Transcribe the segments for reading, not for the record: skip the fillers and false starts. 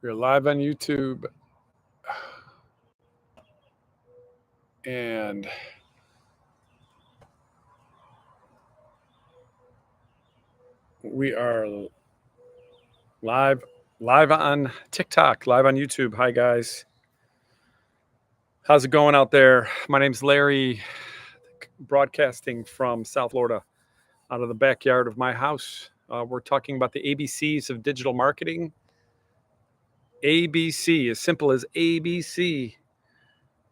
We're live on YouTube, and we are live on TikTok, live on YouTube. Hi guys, how's it going out there? My name's Larry, broadcasting from South Florida, out of the backyard of my house. We're talking about the ABCs of digital marketing. ABC, as simple as ABC.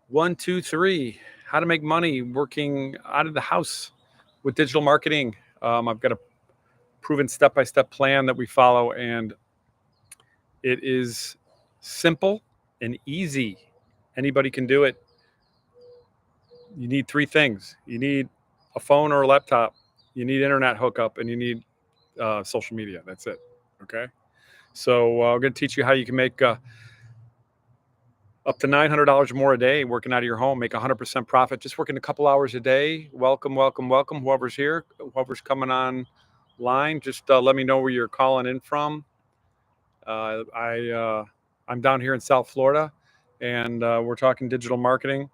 1, 2, 3. How to make money working out of the house with digital marketing. I've got a proven step-by-step plan that we follow, and it is simple and easy. Anybody can do it. You need three things. You need a phone or a laptop, you need internet hookup, and you need social media. That's it. Okay. So I'm going to teach you how you can make up to $900 or more a day working out of your home, make 100% profit, just working a couple hours a day. Welcome, welcome, welcome. Whoever's here, whoever's coming on line, just let me know where you're calling in from. I'm down here in South Florida, and we're talking digital marketing.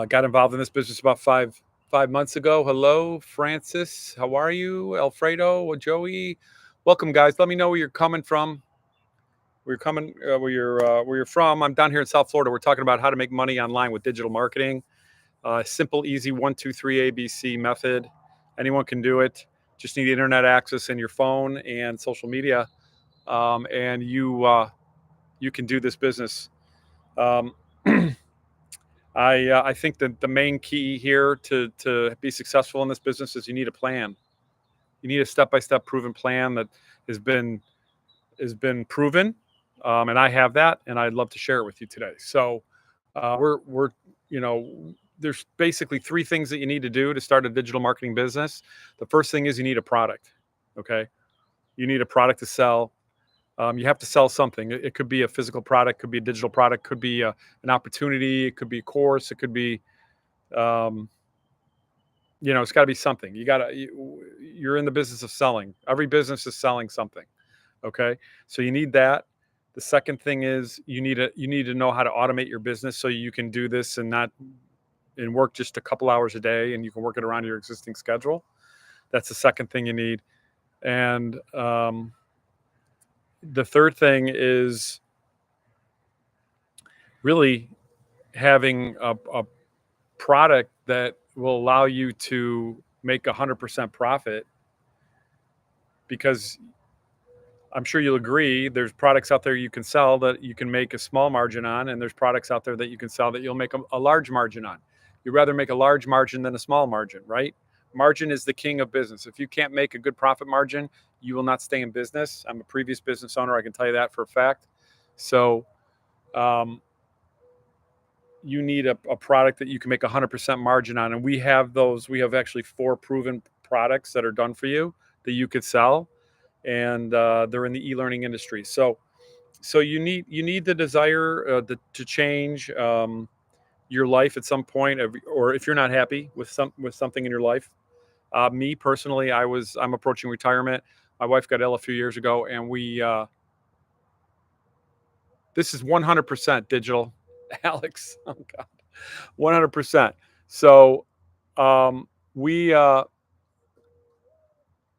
Got involved in this business about five months ago. Hello, Francis. How are you? Alfredo, Joey. Welcome, guys. Let me know where you're coming from. Where you're from. I'm down here in South Florida. We're talking about how to make money online with digital marketing. Simple, easy 1, 2, 3 ABC method. Anyone can do it. Just need internet access and your phone and social media, and you can do this business. I think that the main key here to be successful in this business is you need a plan. You need a step-by-step proven plan that has been proven, and I have that, and I'd love to share it with you today. So we're there's basically three things that you need to do to start a digital marketing business. The first thing is you need a product. Okay, you need a product to sell. You have to sell something. It could be a physical product, could be a digital product, could be an opportunity, it could be a course, it could be, it's got to be something. You're in the business of selling. Every business is selling something. Okay, so you need that. The second thing is you need to know how to automate your business so you can do this and work just a couple hours a day, and you can work it around your existing schedule. That's the second thing you need, and the third thing is really having a product that will allow you to make 100% profit, because I'm sure you'll agree there's products out there you can sell that you can make a small margin on, and there's products out there that you can sell that you'll make a large margin on. You'd rather make a large margin than a small margin, right? Margin is the king of business. If you can't make a good profit margin, you will not stay in business. I'm a previous business owner. I can tell you that for a fact. So you need a product that you can make 100% margin on. And we have those. We have actually 4 proven products that are done for you that you could sell. And they're in the e-learning industry. So you need the desire to change your life at some point, or if you're not happy with something in your life. Me personally, I'm approaching retirement. My wife got ill a few years ago, and this is 100% digital, Alex. Oh God, 100%. So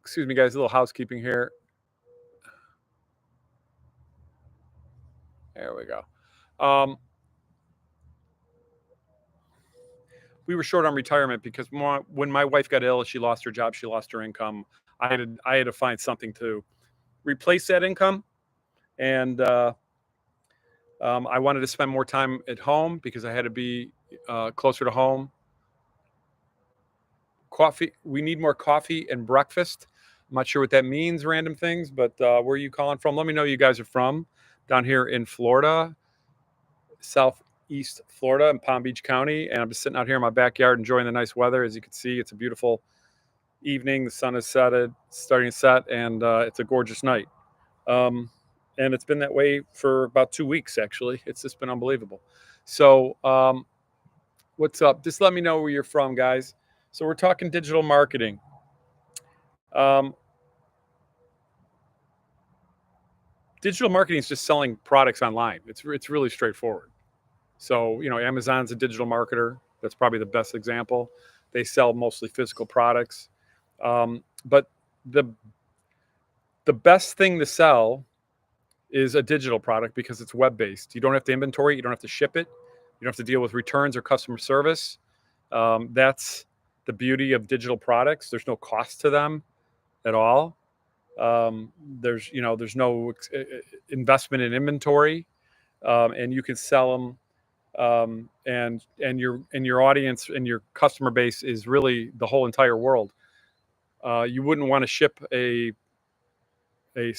excuse me, guys, a little housekeeping here. There we go. We were short on retirement because when my wife got ill, she lost her job, she lost her income. I had to find something to replace that income, and I wanted to spend more time at home because I had to be closer to home. Coffee. We need more coffee and breakfast. I'm not sure what that means, random things, but where are you calling from? Let me know you guys are from. Down here in Florida, Southeast Florida in Palm Beach County. And I'm just sitting out here in my backyard enjoying the nice weather. As you can see, it's a beautiful evening. The sun is starting to set, and it's a gorgeous night. And it's been that way for about 2 weeks, actually. It's just been unbelievable. So what's up? Just let me know where you're from, guys. So we're talking digital marketing. digital marketing is just selling products online. It's really straightforward. So, Amazon's a digital marketer. That's probably the best example. They sell mostly physical products. But the the best thing to sell is a digital product because it's web based. You don't have to inventory, you don't have to ship it, you don't have to deal with returns or customer service. That's the beauty of digital products. There's no cost to them at all. There's no investment in inventory, and you can sell them. And your audience and your customer base is really the whole entire world. You wouldn't want to ship a, a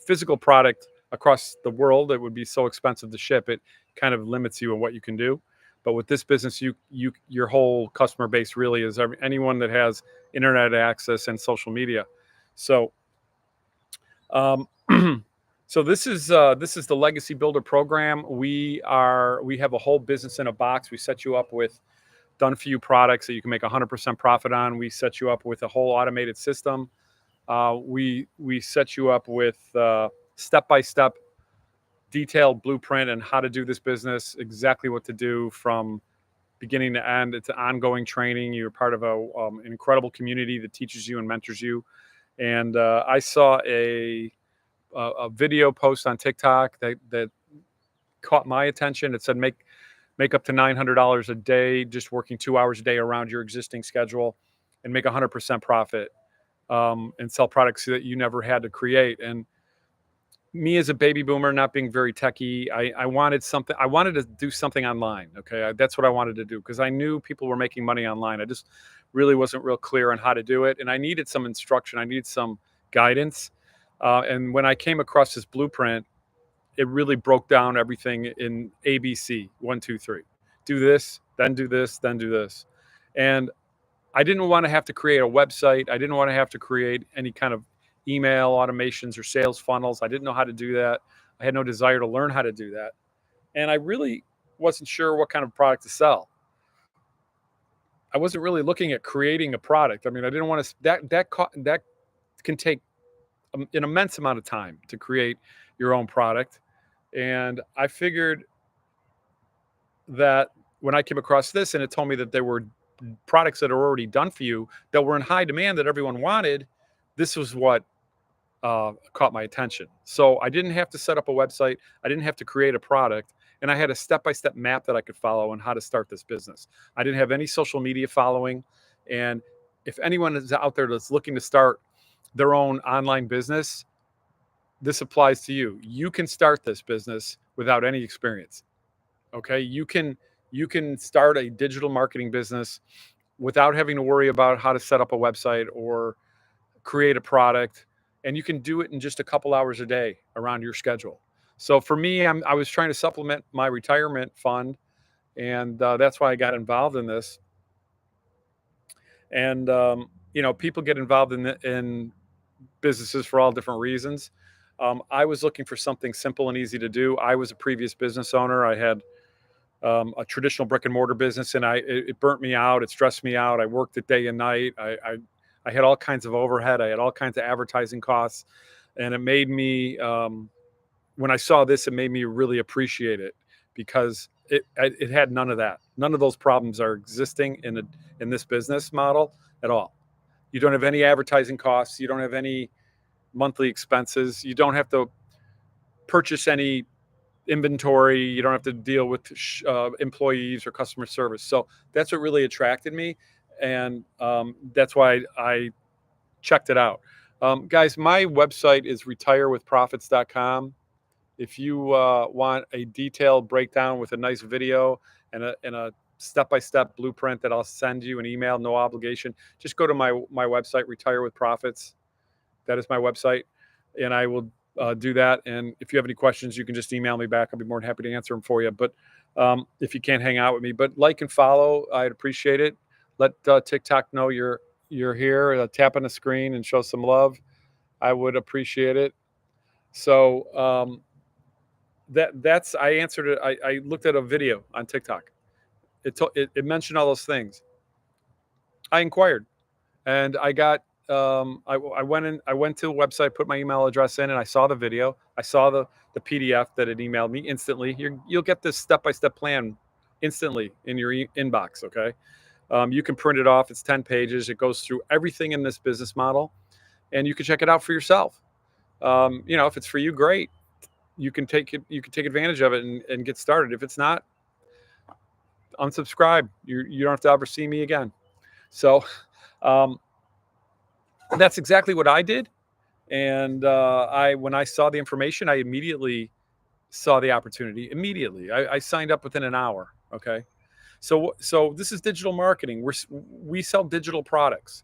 physical product across the world. It would be so expensive to ship. It kind of limits you in what you can do. But with this business, your whole customer base really is anyone that has internet access and social media. So, um, so this is the Legacy Builder program. We have a whole business in a box. We set you up with done for you products that you can make 100% profit on. We set you up with a whole automated system. We set you up with step-by-step detailed blueprint and how to do this business, exactly what to do from beginning to end. It's an ongoing training. You're part of an incredible community that teaches you and mentors you. And I saw a video post on TikTok that caught my attention. It said make up to $900 a day just working 2 hours a day around your existing schedule and make 100% profit, and sell products that you never had to create. And me as a baby boomer, not being very techy, I wanted something. I wanted to do something online. Okay, that's what I wanted to do because I knew people were making money online. I just really wasn't real clear on how to do it, and I needed some instruction. I needed some guidance. And when I came across this blueprint, it really broke down everything in ABC 1, 2, 3. Do this, then do this, then do this, and I didn't want to have to create a website. I didn't want to have to create any kind of email automations or sales funnels. I didn't know how to do that. I had no desire to learn how to do that. And I really wasn't sure what kind of product to sell. I wasn't really looking at creating a product. I mean, I didn't want to that can take an immense amount of time to create your own product. And I figured that when I came across this and it told me that there were products that are already done for you that were in high demand that everyone wanted, this was what caught my attention. So I didn't have to set up a website. I didn't have to create a product. And I had a step-by-step map that I could follow on how to start this business. I didn't have any social media following. And if anyone is out there that's looking to start their own online business, this applies to you. You can start this business without any experience. Okay, you can start a digital marketing business without having to worry about how to set up a website or create a product, and you can do it in just a couple hours a day around your schedule. So for me, I was trying to supplement my retirement fund, and that's why I got involved in this. And people get involved in businesses for all different reasons. I was looking for something simple and easy to do. I was a previous business owner. I had a traditional brick and mortar business, and it burnt me out. It stressed me out. I worked it day and night. I had all kinds of overhead. I had all kinds of advertising costs, and it made me when I saw this, it made me really appreciate it because it had none of that. None of those problems are existing in this business model at all. You don't have any advertising costs. You don't have any monthly expenses. You don't have to purchase any inventory. You don't have to deal with employees or customer service. So that's what really attracted me, and that's why I checked it out. Guys, my website is retirewithprofits.com. If you want a detailed breakdown with a nice video and a step-by-step blueprint that I'll send you an email, no obligation, just go to my website, Retire with Profits. That is my website, and I will do that. And if you have any questions, you can just email me back. I'll be more than happy to answer them for you. But if you can't hang out with me, but like and follow, I'd appreciate it. Let TikTok know you're here. Tap on the screen and show some love. I would appreciate it. So that's I answered it. I looked at a video on TikTok. It mentioned all those things. I inquired, and I got I went in. I went to the website, put my email address in, and I saw the video. I saw the PDF that it emailed me instantly. You'll get this step by step plan instantly in your inbox. Okay, you can print it off. It's 10 pages. It goes through everything in this business model, and you can check it out for yourself. If it's for you, great. You can take it. You can take advantage of it and get started. If it's not, unsubscribe. You don't have to ever see me again. So um, that's exactly what I did. And when I saw the information, I immediately saw the opportunity. Immediately, I signed up within an hour. Okay, so this is digital marketing. We sell digital products.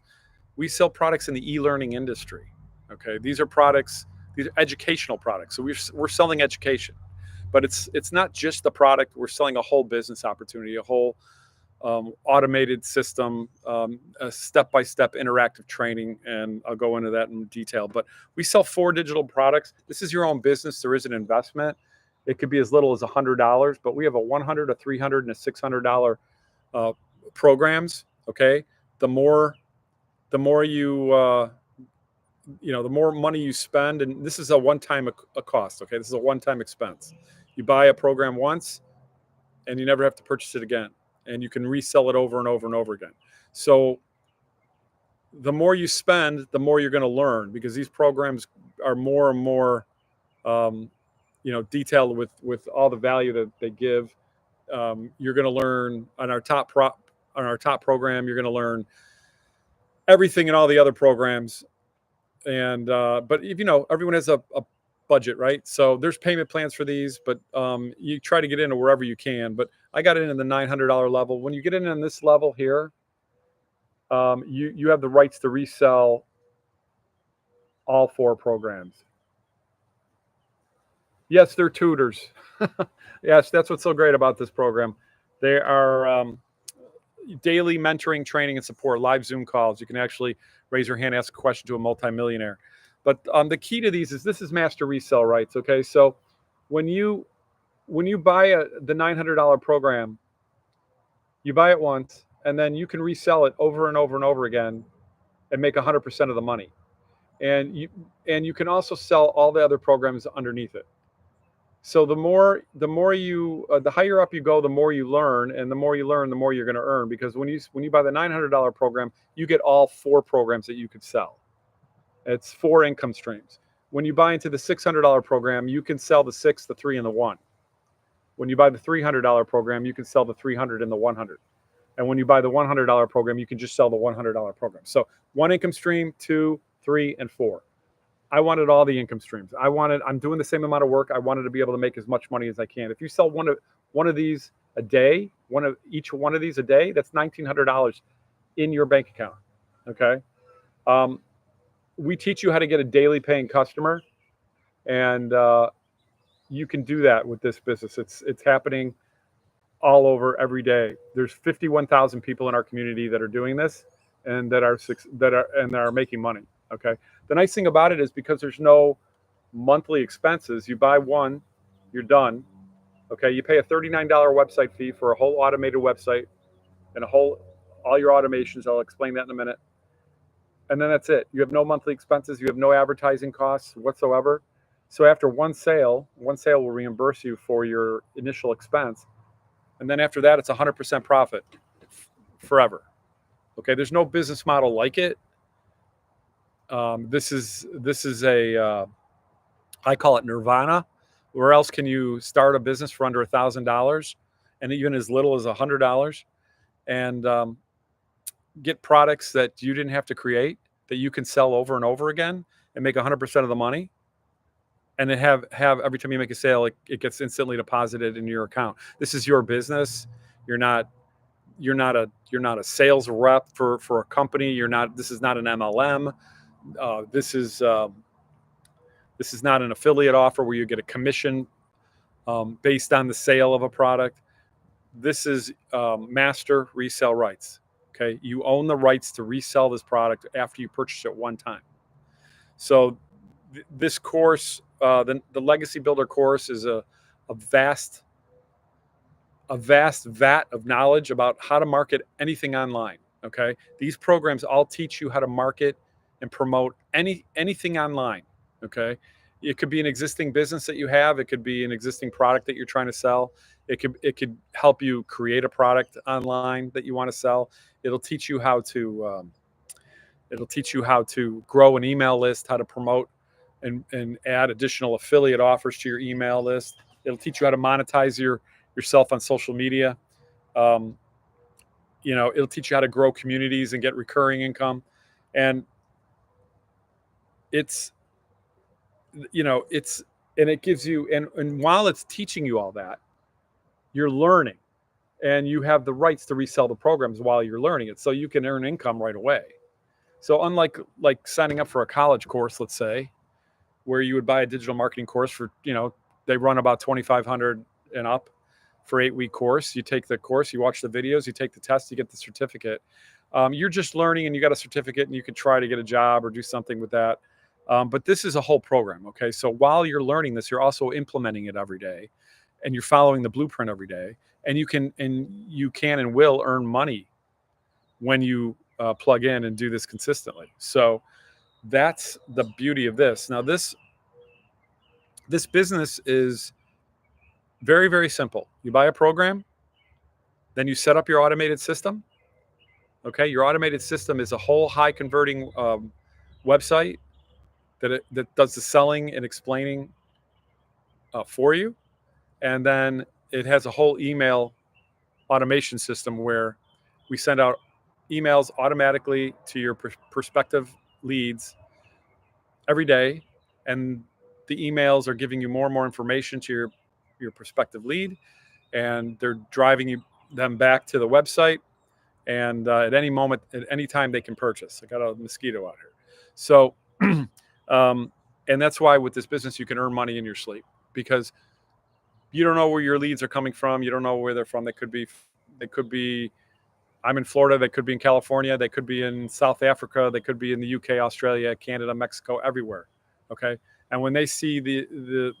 We sell products in the e-learning industry. Okay, these are products. These are educational products. So we're selling education, but it's not just the product. We're selling a whole business opportunity, a whole automated system, a step-by-step interactive training, and I'll go into that in detail. But we sell 4 digital products. This is your own business. There is an investment. It could be as little as $100, but we have a $100, a $300, and a $600 programs. Okay, the more you the more money you spend, and this is a one-time a cost. Okay, this is a one-time expense. You buy a program once, and you never have to purchase it again, and you can resell it over and over and over again. So the more you spend, the more you're going to learn, because these programs are more and more detailed with all the value that they give. You're going to learn on our top program. You're going to learn everything in all the other programs. And but if everyone has a budget, right? So there's payment plans for these, but you try to get into wherever you can. But I got in the $900 level. When you get in on this level here, you have the rights to resell all 4 programs. Yes, they're tutors. Yes, that's what's so great about this program. They are daily mentoring, training, and support, live Zoom calls. You can actually raise your hand, ask a question to a multimillionaire. But the key to these is this is master resale rights. Okay, so when you buy the $900 program, you buy it once, and then you can resell it over and over and over again, and make 100% of the money. And you can also sell all the other programs underneath it. So the higher up you go, the more you learn, and the more you learn, the more you're going to earn. Because when you buy the $900 program, you get all 4 programs that you could sell. It's 4 income streams. When you buy into the $600 program, you can sell the 6, the 3, and the 1. When you buy the $300 program, you can sell the 300 and the 100. And when you buy the $100 program, you can just sell the $100 program. So 1 income stream, 2, 3, and 4. I wanted all the income streams. I'm doing the same amount of work. I wanted to be able to make as much money as I can. If you sell one of these a day, each one of these a day, that's $1,900 in your bank account. Okay. We teach you how to get a daily paying customer, and you can do that with this business. It's happening all over every day. There's 51,000 people in our community that are doing this, and that are making money. Okay. The nice thing about it is because there's no monthly expenses, you buy one, you're done. Okay. You pay a $39 website fee for a whole automated website and all your automations. I'll explain that in a minute. And then that's it. You have no monthly expenses. You have no advertising costs whatsoever. So after one sale will reimburse you for your initial expense. And then after that, it's 100% profit forever. Okay. There's no business model like it. This is I call it nirvana. Where else can you start a business for under $1,000, and even as little as $100, and get products that you didn't have to create, that you can sell over and over again and make 100% of the money, and then have every time you make a sale, it gets instantly deposited in your account. This is your business. You're not a sales rep for a company. This is not an MLM. This is not an affiliate offer where you get a commission based on the sale of a product. This is master resale rights. Okay, you own the rights to resell this product after you purchase it one time. So this course, the Legacy Builder course, is a vast vat of knowledge about how to market anything online. Okay, these programs all teach you how to market and promote anything online. Okay. It could be an existing business that you have. It could be an existing product that you're trying to sell. It could help you create a product online that you want to sell. It'll teach you how to it'll teach you how to grow an email list, how to promote and add additional affiliate offers to your email list. It'll teach you how to monetize yourself on social media. Um, it'll teach you how to grow communities and get recurring income. And it's it's and it gives you, and while it's teaching you all that, you're learning, and you have the rights to resell the programs while you're learning it, so you can earn income right away. So unlike like signing up for a college course, let's say, where you would buy a digital marketing course for, they run about 2,500 and up for 8-week course. You take the course, you watch the videos, you take the test, you get the certificate. You're just learning, and you got a certificate, and you can try to get a job or do something with that. But this is a whole program. Okay. So while you're learning this, you're also implementing it every day, and you're following the blueprint every day, and you can and will earn money when you plug in and do this consistently. So that's the beauty of this. Now, this business is very, very simple. You buy a program, then you set up your automated system. Okay. Your automated system is a whole high converting website that does the selling and explaining for you. And then it has a whole email automation system where we send out emails automatically to your prospective leads every day. And the emails are giving you more and more information to your prospective lead, and they're driving them back to the website. And at any moment, at any time, they can purchase. I got a mosquito out here. So, and that's why with this business, you can earn money in your sleep, because you don't know where your leads are coming from. You don't know where they're from. They could be, I'm in Florida. They could be in California. They could be in South Africa. They could be in the UK, Australia, Canada, Mexico, everywhere. Okay. And when they see the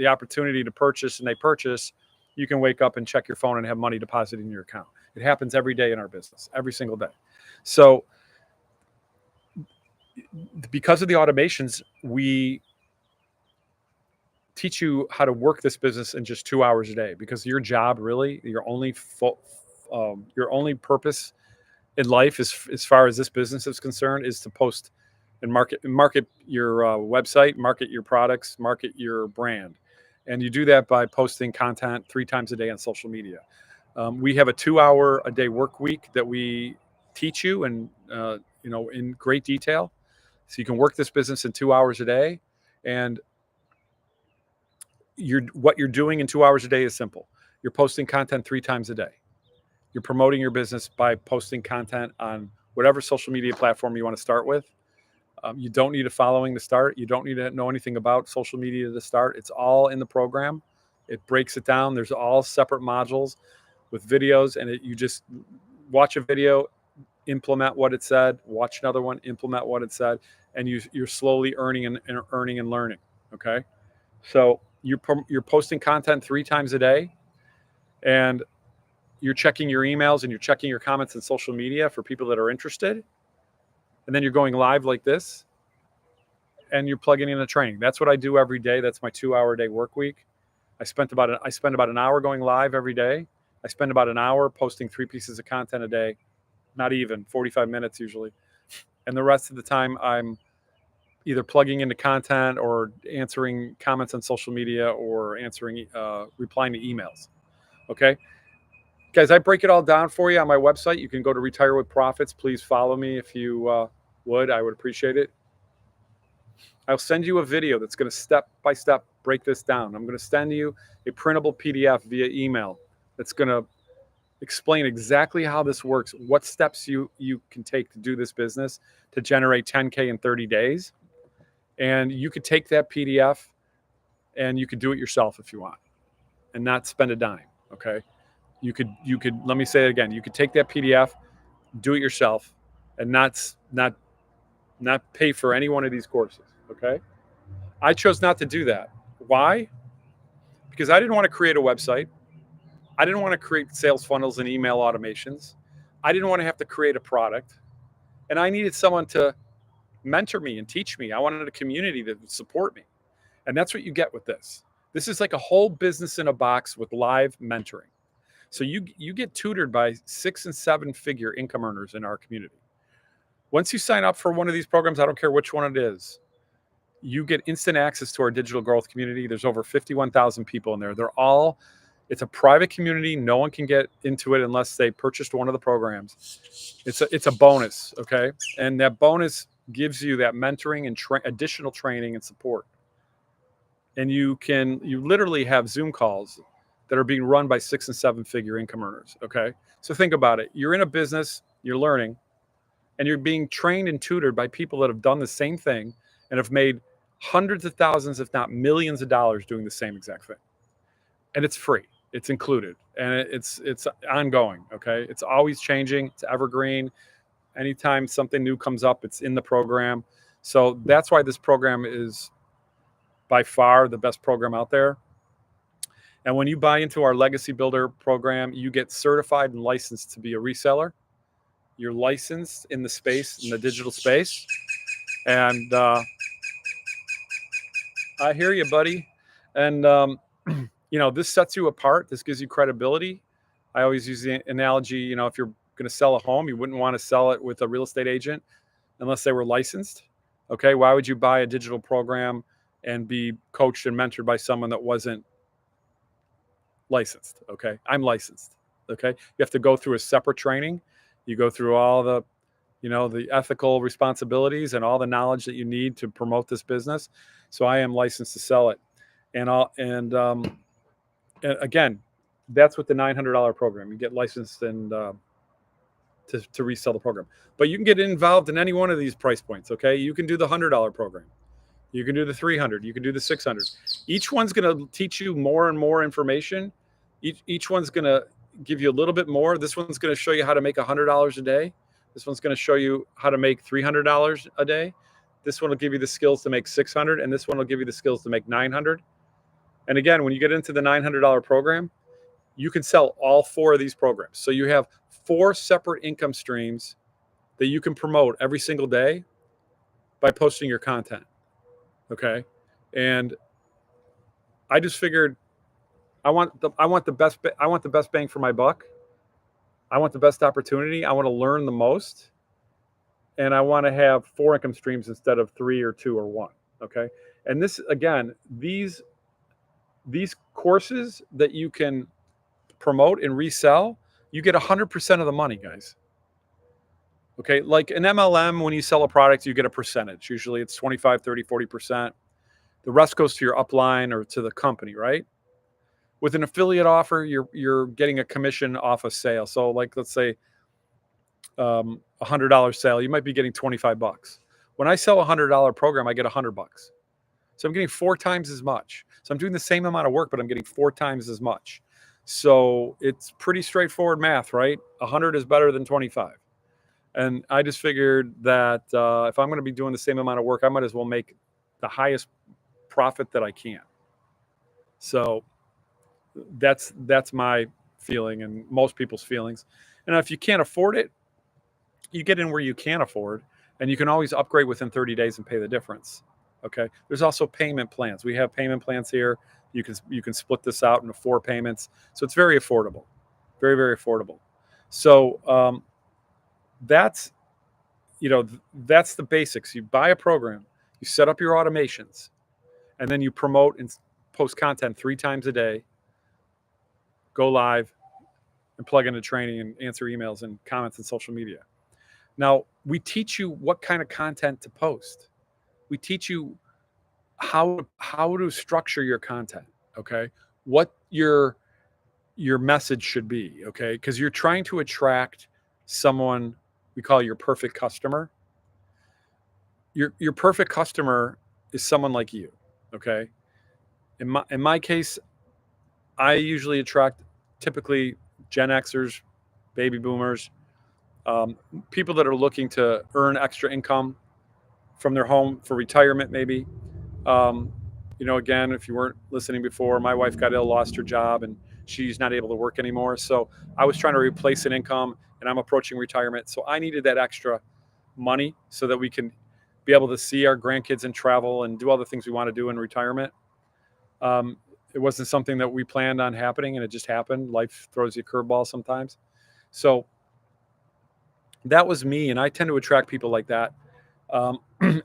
opportunity to purchase and they purchase, you can wake up and check your phone and have money deposited in your account. It happens every day in our business, every single day. So because of the automations, we teach you how to work this business in just 2 hours a day, because your job, really, your only purpose in life, as far as this business is concerned, is to post and market your website, market your products, market your brand. And you do that by posting content 3 times a day on social media. We have a 2-hour a day work week that we teach you, and in great detail, so you can work this business in 2 hours a day. And what you're doing in 2 hours a day is simple. You're posting content 3 times a day. You're promoting your business by posting content on whatever social media platform you want to start with. You don't need a following to start. You don't need to know anything about social media to start. It's all in the program. It breaks it down. There's all separate modules with videos, and you just watch a video, implement what it said, watch another one, implement what it said, and you're slowly earning and learning. Okay. So you're posting content 3 times a day, and you're checking your emails, and you're checking your comments on social media for people that are interested. And then you're going live like this, and you're plugging in a training. That's what I do every day. That's my 2-hour day work week. I spend about an hour going live every day. I spend about an hour posting 3 pieces of content a day, not even 45 minutes usually. And the rest of the time, I'm either plugging into content or answering comments on social media or replying to emails. Okay. Guys, I break it all down for you on my website. You can go to Retire with Profits. Please follow me if you would. I would appreciate it. I'll send you a video that's going to step by step break this down. I'm going to send you a printable PDF via email that's going to explain exactly how this works, what steps you can take to do this business to generate 10K in 30 days. And you could take that PDF and you could do it yourself if you want and not spend a dime. Okay. You could, let me say it again. You could take that PDF, do it yourself, and not pay for any one of these courses. Okay. I chose not to do that. Why? Because I didn't want to create a website. I didn't want to create sales funnels and email automations. I didn't want to have to create a product. And I needed someone to mentor me and teach me. I wanted a community that would support me. And that's what you get with this. This is like a whole business in a box with live mentoring. So you get tutored by 6 and 7 figure income earners in our community. Once you sign up for one of these programs, I don't care which one it is, you get instant access to our digital growth community. There's over 51,000 people in there. It's a private community. No one can get into it unless they purchased one of the programs. It's a bonus, okay? And that bonus gives you that mentoring and additional training and support. And you literally have Zoom calls that are being run by 6 and 7 figure income earners, okay? So think about it. You're in a business, you're learning, and you're being trained and tutored by people that have done the same thing and have made hundreds of thousands, if not millions of dollars doing the same exact thing. And it's free. It's included. And it's ongoing, okay? It's always changing. It's evergreen. Anytime something new comes up, it's in the program. So that's why this program is by far the best program out there. And when you buy into our Legacy Builder program, you get certified and licensed to be a reseller. You're licensed in the space, in the digital space. And I hear you, buddy. And, this sets you apart. This gives you credibility. I always use the analogy, if you're going to sell a home, you wouldn't want to sell it with a real estate agent unless they were licensed. Okay. Why would you buy a digital program and be coached and mentored by someone that wasn't licensed? Okay. I'm licensed. Okay. You have to go through a separate training. You go through all the ethical responsibilities and all the knowledge that you need to promote this business. So I am licensed to sell it. And again, that's with the $900 program. You get licensed and to resell the program. But you can get involved in any one of these price points, okay? You can do the $100 program. You can do the $300. You can do the $600. Each one's going to teach you more and more information. Each one's going to give you a little bit more. This one's going to show you how to make $100 a day. This one's going to show you how to make $300 a day. This one will give you the skills to make $600, and this one will give you the skills to make $900. And again, when you get into the $900 program, you can sell all 4 of these programs. So you have 4 separate income streams that you can promote every single day by posting your content. Okay. And I just figured I want the best bang for my buck. I want the best opportunity. I want to learn the most. And I want to have 4 income streams instead of 3 or 2 or 1. Okay. And this, again, these courses that you can promote and resell, you get 100% of the money, guys. Okay. Like an MLM, when you sell a product, you get a percentage. Usually it's 25, 30, 40%. The rest goes to your upline or to the company, right? With an affiliate offer, you're getting a commission off a sale. So like, let's say $100 sale, you might be getting $25. When I sell a $100 program, I get $100. So I'm getting 4 times as much. So I'm doing the same amount of work, but I'm getting 4 times as much. So it's pretty straightforward math, right? 100 is better than 25. And I just figured that if I'm going to be doing the same amount of work, I might as well make the highest profit that I can. So that's my feeling and most people's feelings. And if you can't afford it, you get in where you can afford, and you can always upgrade within 30 days and pay the difference. Okay. There's also payment plans. We have payment plans here. You can split this out into 4 payments. So it's very affordable, very, very affordable. So that's the basics. You buy a program, you set up your automations, and then you promote and post content 3 times a day, go live and plug into training and answer emails and comments on social media. Now, we teach you what kind of content to post. We teach you how to structure your content, okay? What your message should be, okay? Because you're trying to attract someone we call your perfect customer. Your perfect customer is someone like you, okay? In my case, I usually attract typically Gen Xers, baby boomers, people that are looking to earn extra income from their home for retirement, maybe. Again, if you weren't listening before, my wife got ill, lost her job, and she's not able to work anymore. So I was trying to replace an income, and I'm approaching retirement. So I needed that extra money so that we can be able to see our grandkids and travel and do all the things we want to do in retirement. Um, it wasn't something that we planned on happening, and it just happened. Life throws you a curveball sometimes. So that was me, and I tend to attract people like that. Um,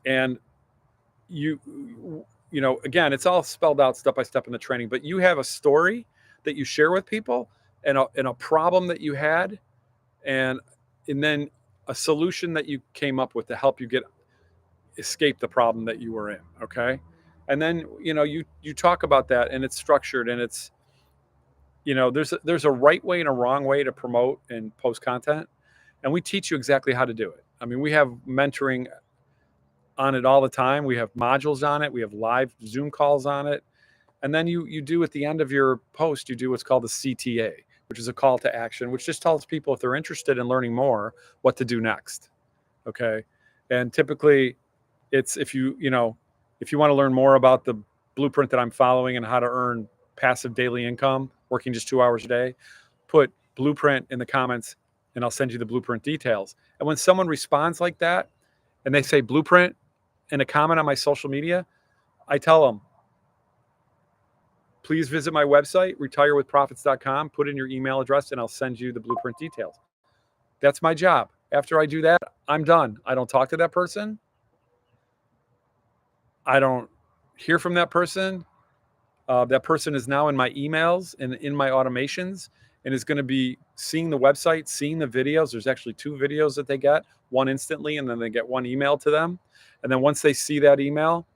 and you, again, it's all spelled out step by step in the training. But you have a story that you share with people, and a problem that you had, and then a solution that you came up with to help you escape the problem that you were in. Okay. And then you talk about that, and it's structured, and it's there's a right way and a wrong way to promote and post content, and we teach you exactly how to do it. I mean, we have mentoring on it all the time. We have modules on it. We have live Zoom calls on it. And then you do, at the end of your post, you do what's called the CTA, which is a call to action, which just tells people, if they're interested in learning more, what to do next. Okay. And typically it's, if you want to learn more about the blueprint that I'm following and how to earn passive daily income working just 2 hours a day, put blueprint in the comments and I'll send you the blueprint details. And when someone responds like that and they say blueprint in a comment on my social media, I tell them, please visit my website, retirewithprofits.com, put in your email address, and I'll send you the blueprint details. That's my job. After I do that, I'm done. I don't talk to that person. I don't hear from that person. That person is now in my emails and in my automations, and is going to be seeing the website, seeing the videos. There's actually 2 videos that they get, one instantly, and then they get one email to them. And then once they see that email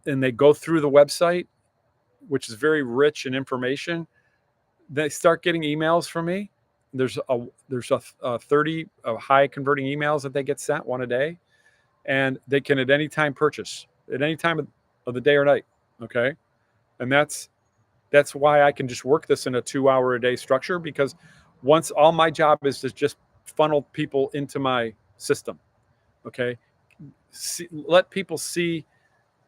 and they go through the website, which is very rich in information, they start getting emails from me. There's a 30 high converting emails that they get sent, one a day, and they can at any time purchase at any time of the day or night. Okay. And that's why I can just work this in a 2 hour a day structure, because once, all my job is to just funnel people into my system. Okay. Let people see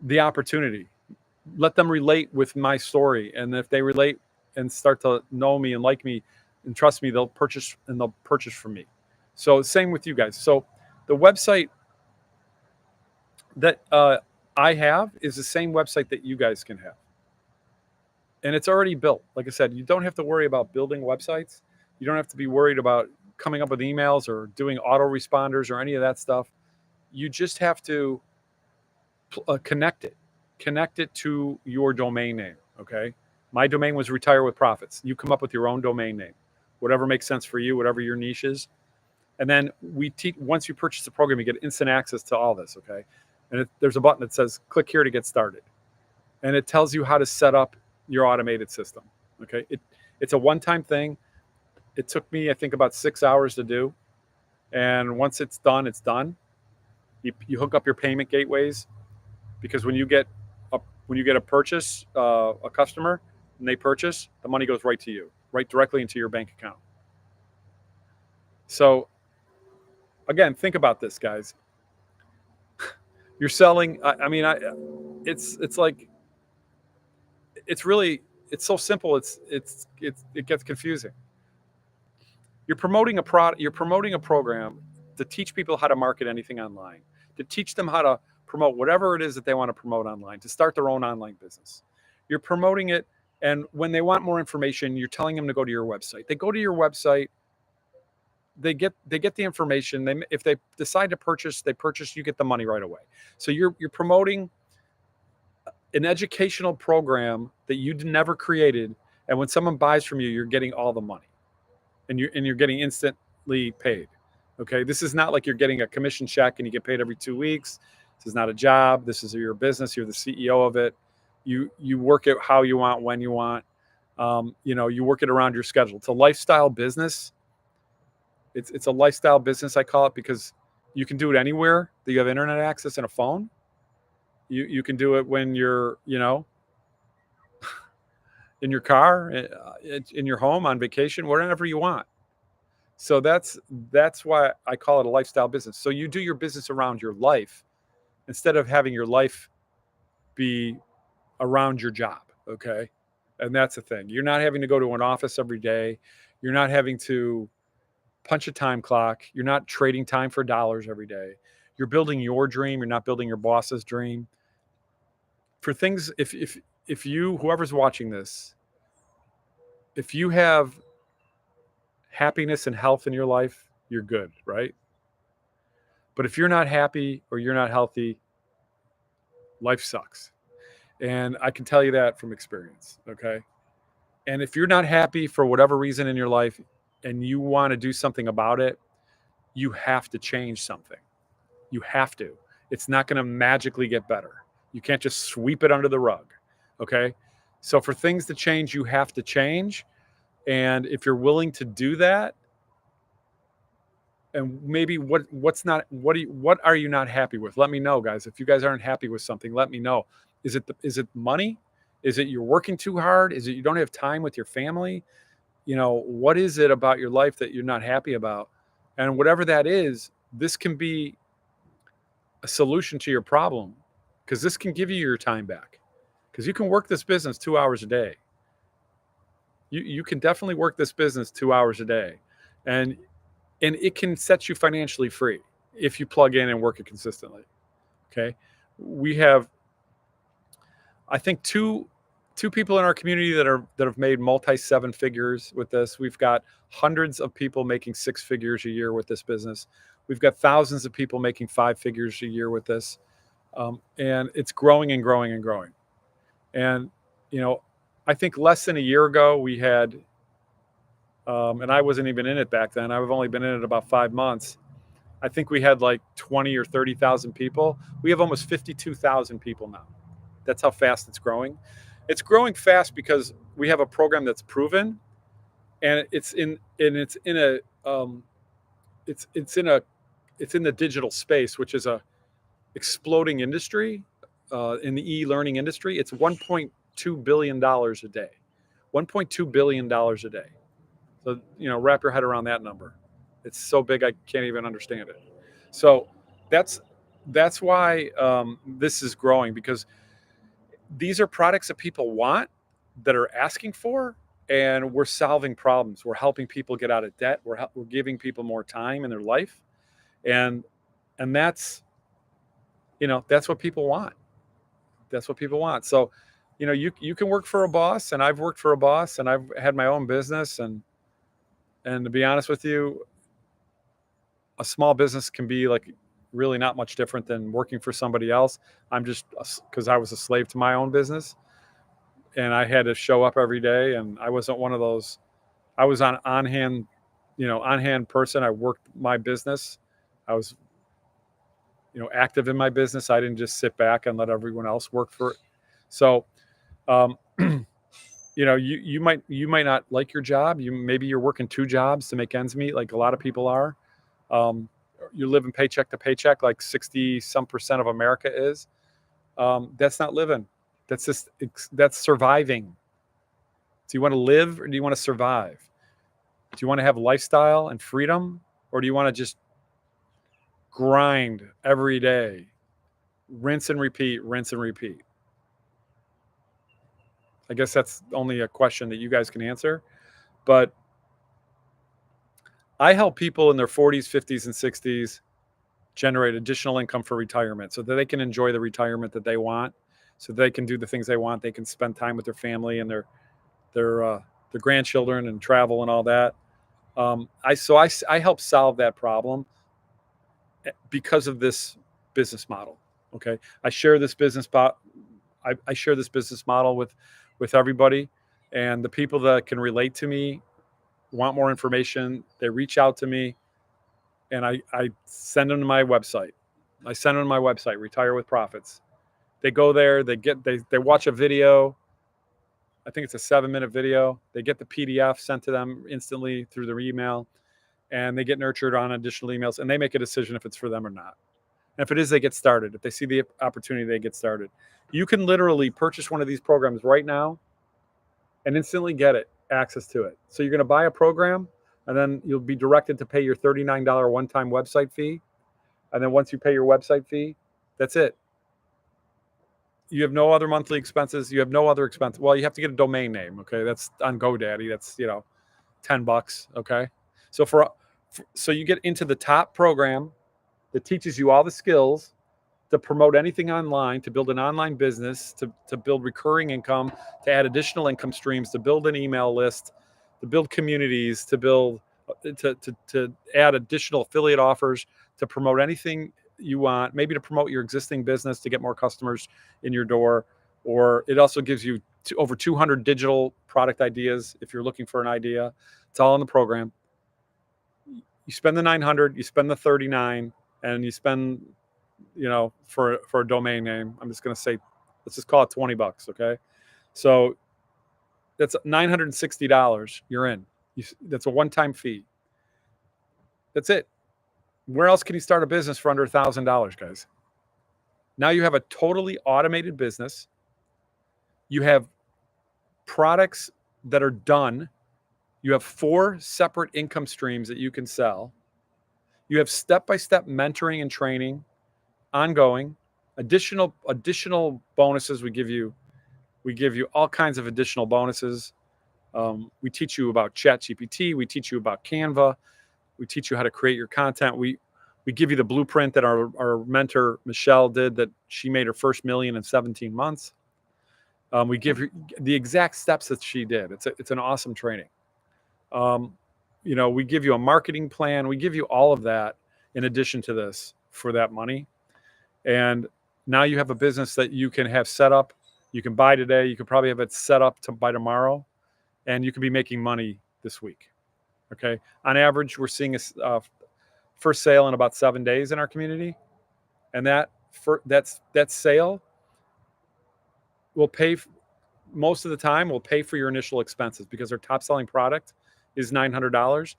the opportunity, let them relate with my story. And if they relate and start to know me and like me and trust me, they'll purchase from me. So same with you guys. So the website that I have is the same website that you guys can have. And it's already built. Like I said, you don't have to worry about building websites. You don't have to be worried about coming up with emails or doing autoresponders or any of that stuff. You just have to connect it to your domain name. Okay. My domain was Retire with Profits. You come up with your own domain name, whatever makes sense for you, whatever your niche is. And then we teach, once you purchase the program, you get instant access to all this. Okay. And there's a button that says click here to get started. And it tells you how to set up your automated system. Okay. It's a one-time thing. It took me, I think, about 6 hours to do. And once it's done, it's done. You hook up your payment gateways, because when you get a purchase, a customer, and they purchase, the money goes right to you, right directly into your bank account. So again, think about this, guys. You're selling. It's like, it's so simple. It gets confusing. You're promoting a product. You're promoting a program to teach people how to market anything online, to teach them how to promote whatever it is that they want to promote online, to start their own online business. You're promoting it, and when they want more information, you're telling them to go to your website. They go to your website. They get the information. If they decide to purchase, they purchase. You get the money right away. So you're promoting an educational program that you never created, and when someone buys from you, you're getting all the money, and you're getting instantly paid. Okay, this is not like you're getting a commission check and you get paid every 2 weeks. This is not a job. This is your business. You're the CEO of it. You work it how you want, when you want. You work it around your schedule. It's a lifestyle business. It's a lifestyle business, I call it, because you can do it anywhere that you have internet access and a phone. You can do it when you're, in your car, in your home, on vacation, wherever you want. So that's why I call it a lifestyle business. So you do your business around your life instead of having your life be around your job. Okay. And that's the thing. You're not having to go to an office every day. You're not having to punch a time clock. You're not trading time for dollars every day. You're building your dream. You're not building your boss's dream. For things, if you, whoever's watching this, if you have happiness and health in your life, you're good, right? But if you're not happy or you're not healthy, life sucks. And I can tell you that from experience, okay? And if you're not happy for whatever reason in your life and you want to do something about it, you have to change something. You have to. It's not going to magically get better. You can't just sweep it under the rug, okay? So for things to change, you have to change. And if you're willing to do that, and maybe what are you not happy with? Let me know, guys. If you guys aren't happy with something, let me know. Is it money? Is it you're working too hard? Is it you don't have time with your family? What is it about your life that you're not happy about? And whatever that is, this can be a solution to your problem, because this can give you your time back, because you can work this business 2 hours a day. You can definitely work this business 2 hours a day, and it can set you financially free if you plug in and work it consistently. Okay. We have, I think, two people in our community that have made multi seven figures with this. We've got hundreds of people making 6 figures a year with this business. We've got thousands of people making 5 figures a year with this. And it's growing and growing and growing. And, I think less than a year ago we had, and I wasn't even in it back then. I've only been in it about 5 months. I think we had like 20 or 30,000 people. We have almost 52,000 people now. That's how fast it's growing. It's growing fast because we have a program that's proven, and it's in the digital space, which is a exploding industry in the e-learning industry. It's $1.2 billion a day. $1.2 billion a day. So, wrap your head around that number. It's so big I can't even understand it. So that's why this is growing, because these are products that people want, that are asking for, and we're solving problems. We're helping people get out of debt. We're giving people more time in their life, and that's that's what people want. That's what people want. So, you can work for a boss, and I've worked for a boss, and I've had my own business, and to be honest with you, a small business can be like really not much different than working for somebody else. I'm just, because I was a slave to my own business, and I had to show up every day, and I wasn't one of those. I was on hand person. I worked my business. I was, active in my business. I didn't just sit back and let everyone else work for it. So, you might not like your job. Maybe you're working 2 jobs to make ends meet, like a lot of people are. You're living paycheck to paycheck, like 60% of America is. That's not living. That's surviving. Do you want to live, or do you want to survive? Do you want to have lifestyle and freedom, or do you want to just grind every day, rinse and repeat, rinse and repeat? I guess that's only a question that you guys can answer. But I help people in their 40s, 50s, and 60s generate additional income for retirement, so that they can enjoy the retirement that they want, so they can do the things they want. They can spend time with their family and their grandchildren, and travel and all that. I help solve that problem because of this business model. Okay, I share this business model with everybody, and the people that can relate to me, want more information, they reach out to me, and I send them to my website. Retire with Profits. They go there, they watch a video. I think it's a 7-minute video. They get the PDF sent to them instantly through their email, and they get nurtured on additional emails, and they make a decision if it's for them or not. And if it is, they get started. If they see the opportunity, they get started. You can literally purchase one of these programs right now and instantly get access to it. So you're going to buy a program, and then you'll be directed to pay your $39 one-time website fee. And then once you pay your website fee, that's it. You have no other monthly expenses. You have no other expense. Well, you have to get a domain name. Okay. That's on GoDaddy. That's, $10. Okay. So so you get into the top program, that teaches you all the skills to promote anything online, to build an online business, to build recurring income, to add additional income streams, to build an email list, to build communities, to add additional affiliate offers, to promote anything you want, maybe to promote your existing business to get more customers in your door. Or it also gives you over 200 digital product ideas if you're looking for an idea. It's all in the program. You spend the 900, you spend the 39, and you spend, for a domain name. I'm just going to say, let's just call it $20. Okay. So that's $960. You're in. That's a one-time fee. That's it. Where else can you start a business for under $1,000, guys? Now you have a totally automated business. You have products that are done. You have 4 separate income streams that you can sell. You have step-by-step mentoring and training, ongoing, additional bonuses. We give you all kinds of additional bonuses. We teach you about ChatGPT. We teach you about Canva. We teach you how to create your content. We give you the blueprint that our mentor Michelle did, that she made her first million in 17 months. We give her the exact steps that she did. It's an awesome training. We give you a marketing plan. We give you all of that in addition to this for that money. And now you have a business that you can have set up. You can buy today. You could probably have it set up by tomorrow, and you could be making money this week. Okay. On average, we're seeing a first sale in about 7 days in our community, and that sale will pay most of the time. Will pay for your initial expenses because our top selling product is $900.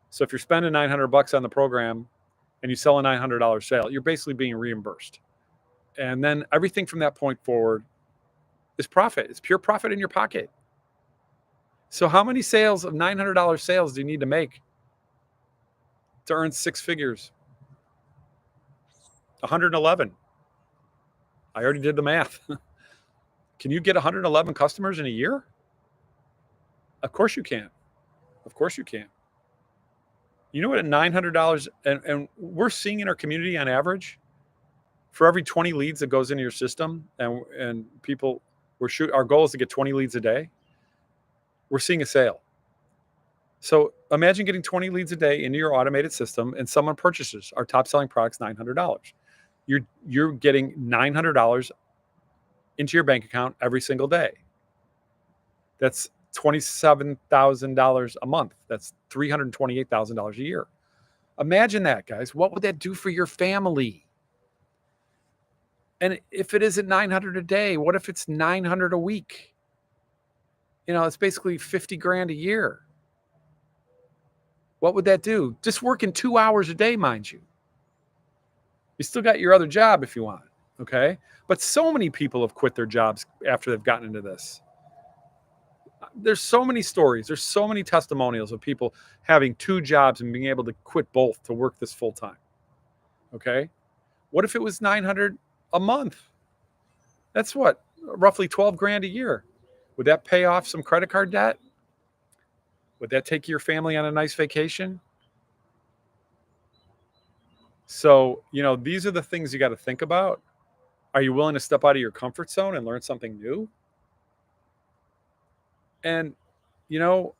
So if you're spending $900 on the program and you sell a $900 sale, you're basically being reimbursed. And then everything from that point forward is profit. It's pure profit in your pocket. So how many sales of $900 sales do you need to make to earn 6 figures? 111. I already did the math. Can you get 111 customers in a year? Of course you can. Of course you can. You know what, at $900, and we're seeing in our community on average, for every 20 leads that goes into your system, and people, our goal is to get 20 leads a day, we're seeing a sale. So imagine getting 20 leads a day into your automated system, and someone purchases our top selling products, $900. You're getting $900 into your bank account every single day. That's $27,000 a month. That's $328,000 a year. Imagine that, guys. What would that do for your family? And if it isn't 900 a day, what if it's 900 a week? It's basically 50 grand a year. What would that do? Just working 2 hours a day, mind you. You still got your other job if you want, okay? But so many people have quit their jobs after they've gotten into this. There's so many stories. There's so many testimonials of people having 2 jobs and being able to quit both to work this full time. Okay. What if it was 900 a month? That's what, roughly 12 grand a year. Would that pay off some credit card debt? Would that take your family on a nice vacation? So, these are the things you got to think about. Are you willing to step out of your comfort zone and learn something new? And,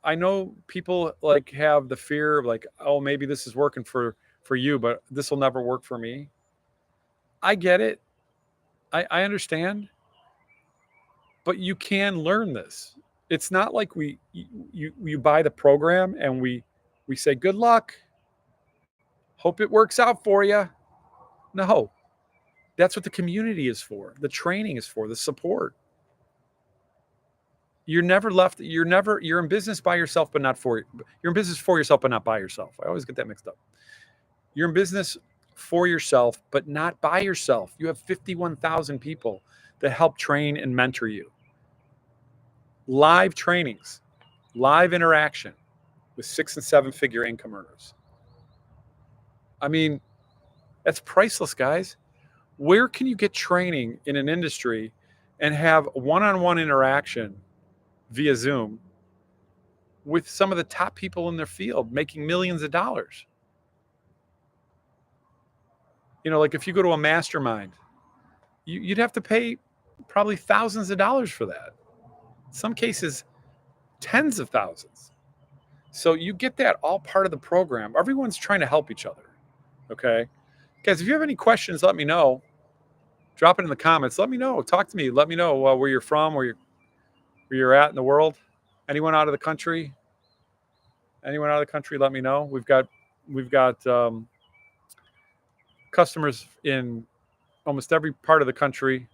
I know people have the fear of oh, maybe this is working for you, but this will never work for me. I get it. I understand. But you can learn this. It's not like you buy the program and we say, good luck. Hope it works out for you. No, that's what the community is for. The training is for, the support. You're in business by yourself, but not for, you're in business for yourself, but not by yourself. I always get that mixed up. You're in business for yourself, but not by yourself. You have 51,000 people that help train and mentor you. Live trainings, live interaction with 6 and 7 figure income earners. I mean, that's priceless, guys. Where can you get training in an industry and have one-on-one interaction via Zoom with some of the top people in their field making millions of dollars? Like if you go to a mastermind, you'd have to pay probably thousands of dollars for that. In some cases, tens of thousands. So you get that all part of the program. Everyone's trying to help each other. Okay. Guys, if you have any questions, let me know. Drop it in the comments. Let me know. Talk to me. Let me know where you're from, where you're at in the world. Anyone out of the country? Anyone out of the country? Let me know. We've got customers in almost every part of the country.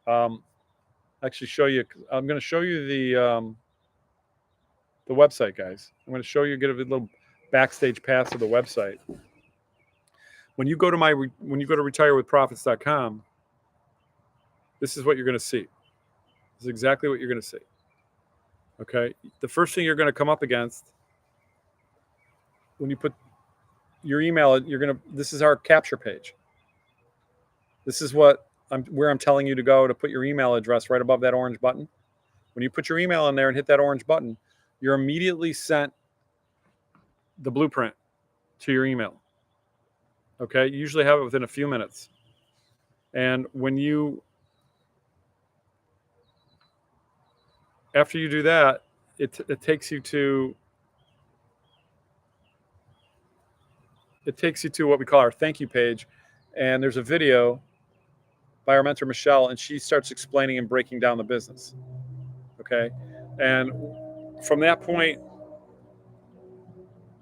Actually, show you. I'm going to show you the website, guys. I'm going to show you. Get a little backstage pass of the website. When you go to retirewithprofits.com, this is what you're going to see. This is exactly what you're going to see. Okay. The first thing you're going to come up against when you put your email, this is our capture page. This is where I'm telling you to go to put your email address right above that orange button. When you put your email in there and hit that orange button, you're immediately sent the blueprint to your email. Okay. You usually have it within a few minutes. And after you do that, it takes you to what we call our thank you page. And there's a video by our mentor, Michelle, and she starts explaining and breaking down the business. Okay. And from that point,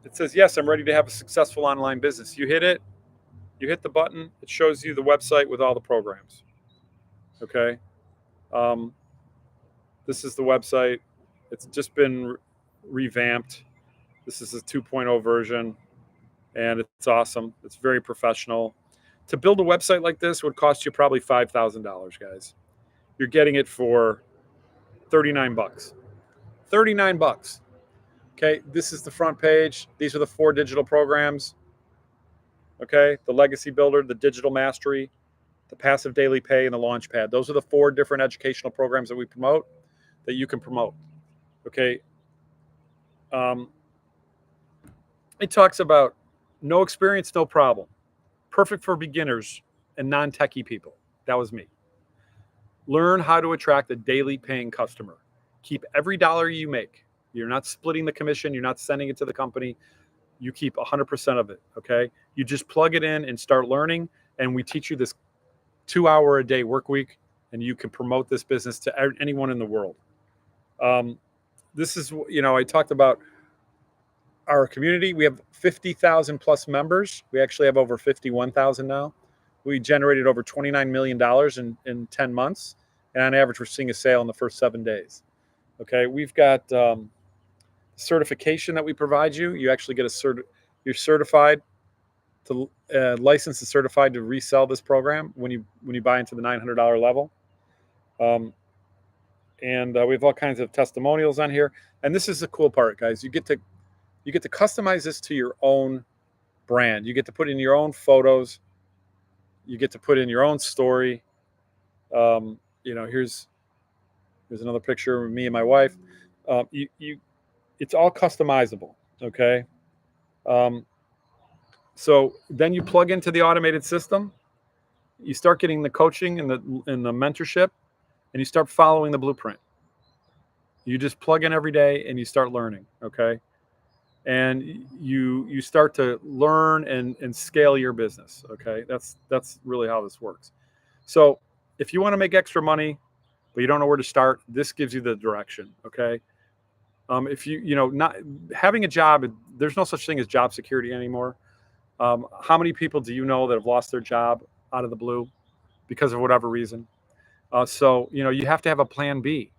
it says, yes, I'm ready to have a successful online business. You hit it, you hit the button, it shows you the website with all the programs. Okay. This is the website. It's just been revamped. This is a 2.0 version, and it's awesome. It's very professional. To build a website like this would cost you probably $5,000, guys. You're getting it for $39. $39. Okay, this is the front page. These are the 4 digital programs. Okay, the Legacy Builder, the Digital Mastery, the Passive Daily Pay, and the Launchpad. Those are the 4 different educational programs that we promote, that you can promote. Okay. It talks about no experience, no problem. Perfect for beginners and non-techie people. That was me. Learn how to attract a daily paying customer. Keep every dollar you make. You're not splitting the commission. You're not sending it to the company. You keep 100% of it. Okay. You just plug it in and start learning. And we teach you this 2-hour-a-day work week, and you can promote this business to anyone in the world. This is, I talked about our community. We have 50,000 plus members. We actually have over 51,000 now. We generated over $29 million in 10 months. And on average, we're seeing a sale in the first 7 days. Okay. We've got certification that we provide you. You actually get you're certified to licensed and certified to resell this program when you buy into the $900 level. And we have all kinds of testimonials on here. And this is the cool part, guys. You get to customize this to your own brand. You get to put in your own photos. You get to put in your own story. Here's another picture of me and my wife. It's all customizable. Okay. So then you plug into the automated system. You start getting the coaching and the mentorship, and you start following the blueprint. You just plug in every day and you start learning. Okay. And you start to learn and scale your business. Okay. That's really how this works. So if you want to make extra money, but you don't know where to start, this gives you the direction. Okay. If not having a job, there's no such thing as job security anymore. How many people do you know that have lost their job out of the blue because of whatever reason? So you have to have a plan B.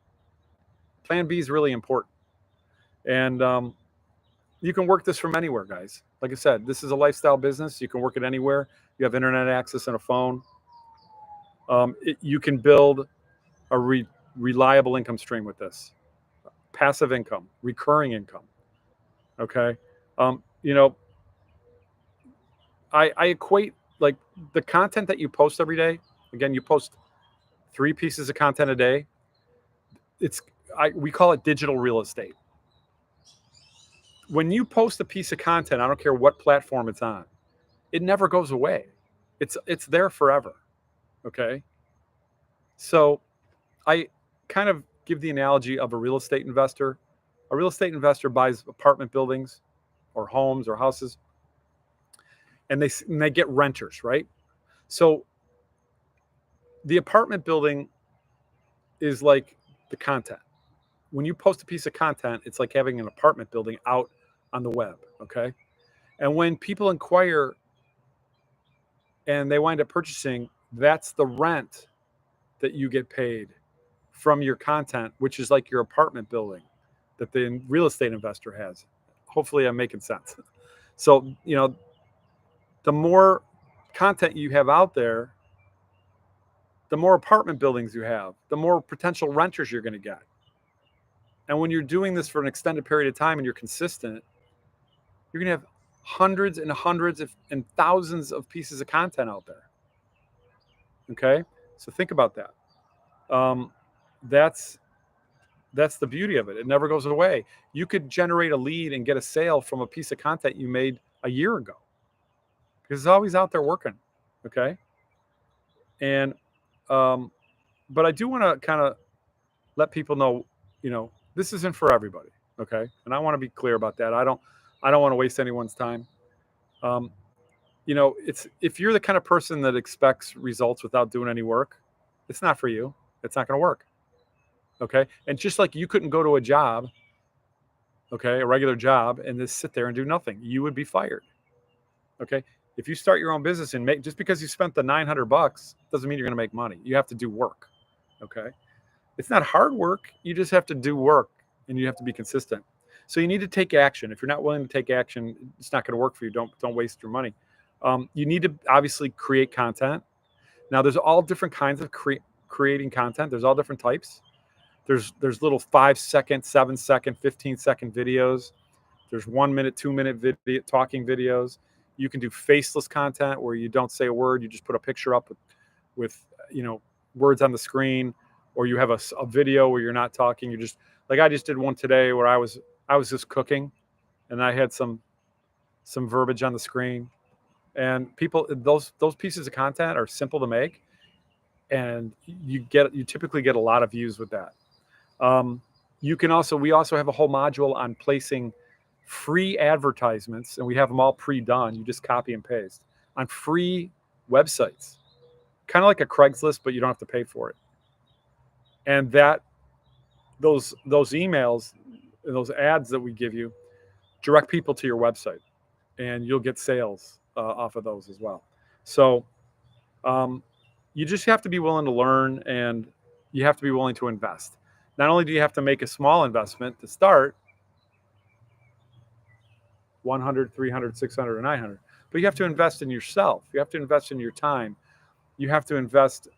Plan B is really important. And you can work this from anywhere, guys. Like I said, this is a lifestyle business. You can work it anywhere. You have internet access and a phone. You can build a reliable income stream with this. Passive income, recurring income. Okay. I equate like the content that you post every day. Again, you post 3 pieces of content a day. We call it digital real estate. When you post a piece of content, I don't care what platform it's on, it never goes away. It's there forever. Okay. So I kind of give the analogy of a real estate investor. A real estate investor buys apartment buildings or homes or houses, and they get renters, right? So the apartment building is like the content. When you post a piece of content, it's like having an apartment building out on the web, okay? And when people inquire and they wind up purchasing, that's the rent that you get paid from your content, which is like your apartment building that the real estate investor has. Hopefully, I'm making sense. So, the more content you have out there, the more apartment buildings you have, the more potential renters you're going to get. And when you're doing this for an extended period of time and you're consistent, you're going to have hundreds and hundreds and thousands of pieces of content out there. Okay, so think about that. Um, that's that's the beauty of it. It never goes away. You could generate a lead and get a sale from a piece of content you made a year ago because it's always out there working. Okay, and um, but I do want to kind of let people know, this isn't for everybody. Okay, and I want to be clear about that. I don't want to waste anyone's time. Um, it's if you're the kind of person that expects results without doing any work, it's not for you. It's not going to work. Okay, and just like you couldn't go to a job, okay, a regular job, and just sit there and do nothing, you would be fired. Okay, if you start your own business and make just because you spent the $900 doesn't mean you're going to make money. You have to do work. Okay, it's not hard work. You just have to do work, and you have to be consistent. So you need to take action. If you're not willing to take action, it's not going to work for you. Don't waste your money. You need to obviously create content. Now, there's all different kinds of creating content. There's all different types. There's little 5-second, 7-second, 15-second videos. There's 1 minute, 2 minute video talking videos. You can do faceless content where you don't say a word. You just put a picture up with words on the screen, or you have a video where you're not talking. You just like I just did one today where I was just cooking, and I had some verbiage on the screen. And people, those pieces of content are simple to make, and you typically get a lot of views with that. We also have a whole module on placing free advertisements, and we have them all pre-done. You just copy and paste on free websites, kind of like a Craigslist, but you don't have to pay for it. And those emails and those ads that we give you direct people to your website, and you'll get sales off of those as well. So you just have to be willing to learn, and you have to be willing to invest. Not only do you have to make a small investment to start, 100, 300, 600, or 900, but you have to invest in yourself. You have to invest in your time. You have to invest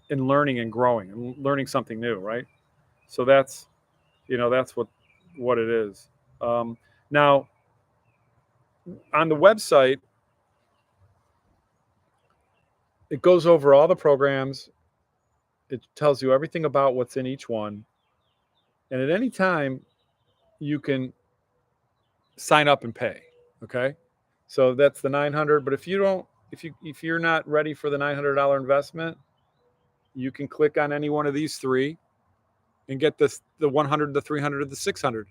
in learning and growing and learning something new, right? So that's what it is. Now, on the website, it goes over all the programs. It tells you everything about what's in each one. And at any time, you can sign up and pay. Okay. So that's the 900. But if you're not ready for the $900 investment, you can click on any one of these three and get the 100, the 300, or the 600.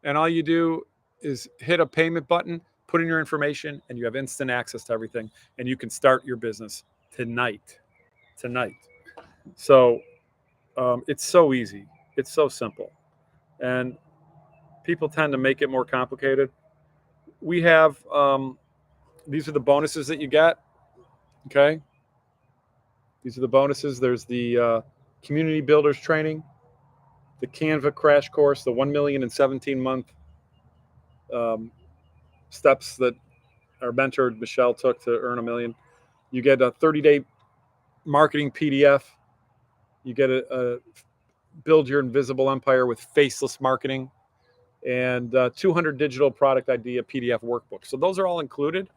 And all you do is hit a payment button, put in your information, and you have instant access to everything. And you can start your business tonight. So it's so easy. It's so simple. And people tend to make it more complicated. We have these are the bonuses that you get. Okay. These are the bonuses. There's the community builders training, the Canva crash course, the 1 million in 17-month um, steps that our mentor Michelle took to earn $1 million. You get a 30-day marketing PDF. You get a build your invisible empire with faceless marketing, and 200 digital product idea PDF workbooks. So those are all included.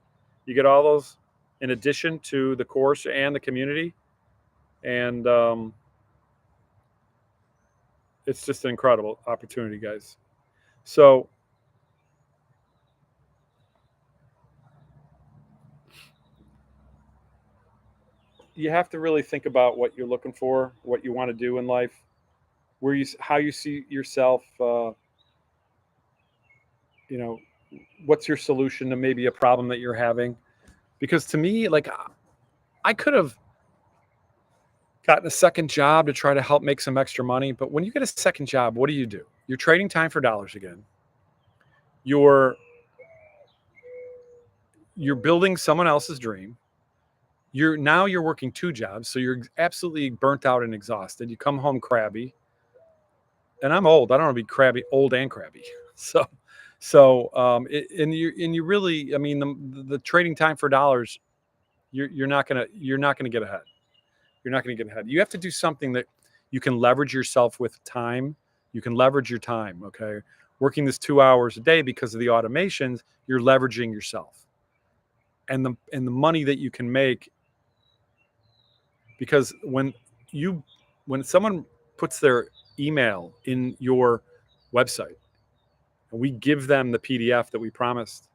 You get all those in addition to the course and the community. And it's just an incredible opportunity, guys. So you have to really think about what you're looking for, what you want to do in life, how you see yourself. You know, what's your solution to maybe a problem that you're having? Because to me, like, I could have gotten a second job to try to help make some extra money. But when you get a second job, what do? You're trading time for dollars again. You're you're building someone else's dream. You're working two jobs, so you're absolutely burnt out and exhausted. You come home crabby, and I'm old. I don't want to be crabby, old and crabby. And you really, I mean, the trading time for dollars, you're not gonna get ahead. You're not going to get ahead. You have to do something that you can leverage yourself with time. You can leverage your time. Okay, working this 2 hours a day because of the automations, you're leveraging yourself, and the money that you can make. Because when someone puts their email in your website, and we give them the PDF that we promised,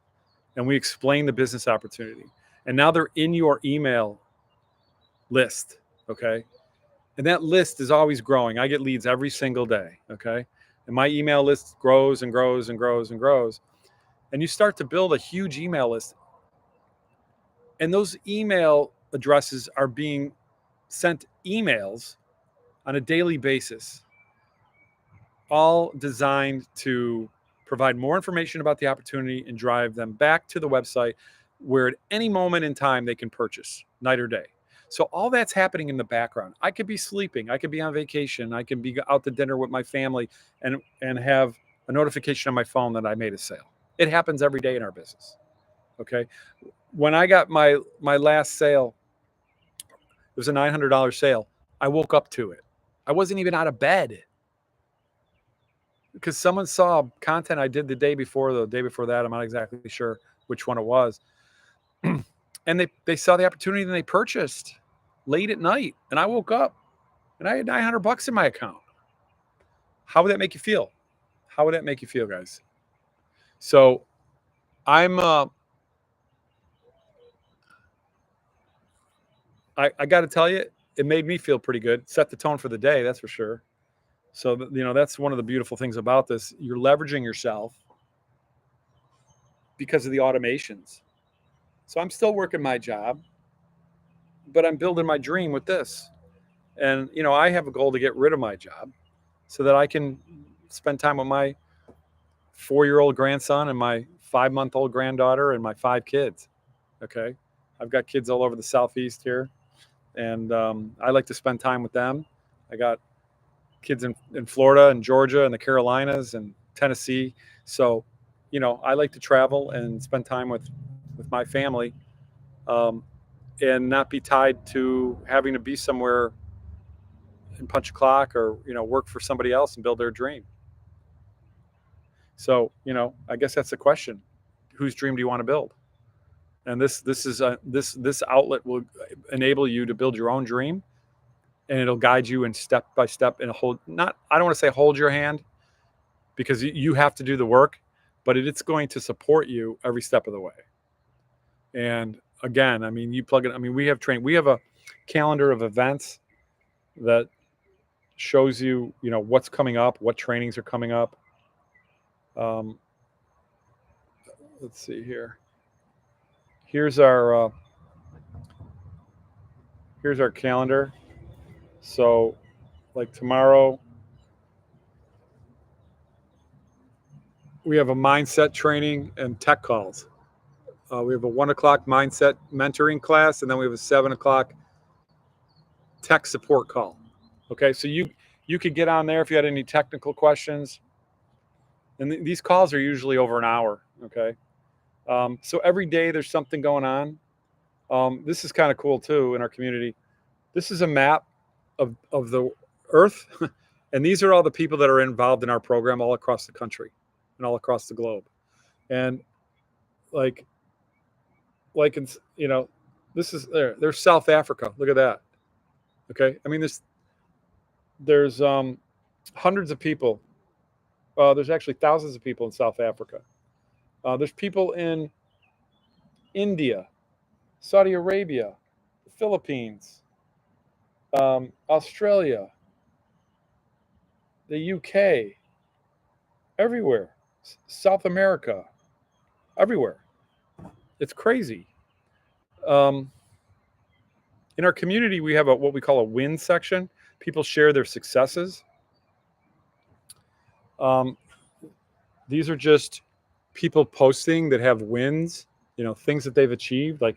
and we explain the business opportunity, and now they're in your email list. Okay, and that list is always growing. I get leads every single day. Okay, and my email list grows and grows and grows and grows, and you start to build a huge email list, and those email addresses are being sent emails on a daily basis, all designed to provide more information about the opportunity and drive them back to the website where at any moment in time they can purchase, night or day. So all that's happening in the background. I could be sleeping, I could be on vacation, I could be out to dinner with my family, and have a notification on my phone that I made a sale. It happens every day in our business. Okay. When I got my last sale, it was a $900 sale. I woke up to it. I wasn't even out of bed because someone saw content I did the day before that. I'm not exactly sure which one it was. And they saw the opportunity and they purchased late at night. And I woke up and I had $900 in my account. How would that make you feel? How would that make you feel, guys? So I'm, I got to tell you, it made me feel pretty good. Set the tone for the day, that's for sure. So, that's one of the beautiful things about this. You're leveraging yourself because of the automations. So I'm still working my job, but I'm building my dream with this. And, I have a goal to get rid of my job so that I can spend time with my 4-year-old grandson and my 5-month-old granddaughter and my 5 kids. Okay. I've got kids all over the Southeast here, and I like to spend time with them. I got kids in Florida and Georgia and the Carolinas and Tennessee. So, I like to travel and spend time with my family, um, and not be tied to having to be somewhere and punch a clock, or, work for somebody else and build their dream. So, I guess that's the question. Whose dream do you want to build? And this outlet will enable you to build your own dream, and it'll guide you in step by step, and I don't want to say hold your hand, because you have to do the work, but it's going to support you every step of the way. And again, I mean, you plug it. I mean, we have a calendar of events that shows you, what's coming up, what trainings are coming up. Um, let's see here. Here's our calendar. So, like tomorrow, we have a mindset training and tech calls. We have a 1 o'clock mindset mentoring class, and then we have a 7 o'clock tech support call. Okay, so you could get on there if you had any technical questions, and these calls are usually over an hour. Okay, so every day there's something going on. This is kind of cool too in our community. This is a map of the Earth, and these are all the people that are involved in our program all across the country and all across the globe. And like in, this is there's South Africa. Look at that. Okay, I mean there's hundreds of people. There's actually thousands of people in South Africa. There's people in India, Saudi Arabia, the Philippines. Australia, the UK, everywhere, South America, everywhere. It's crazy. Um, in our community, we have what we call a win section. People share their successes. Um, these are just people posting that have wins, things that they've achieved. Like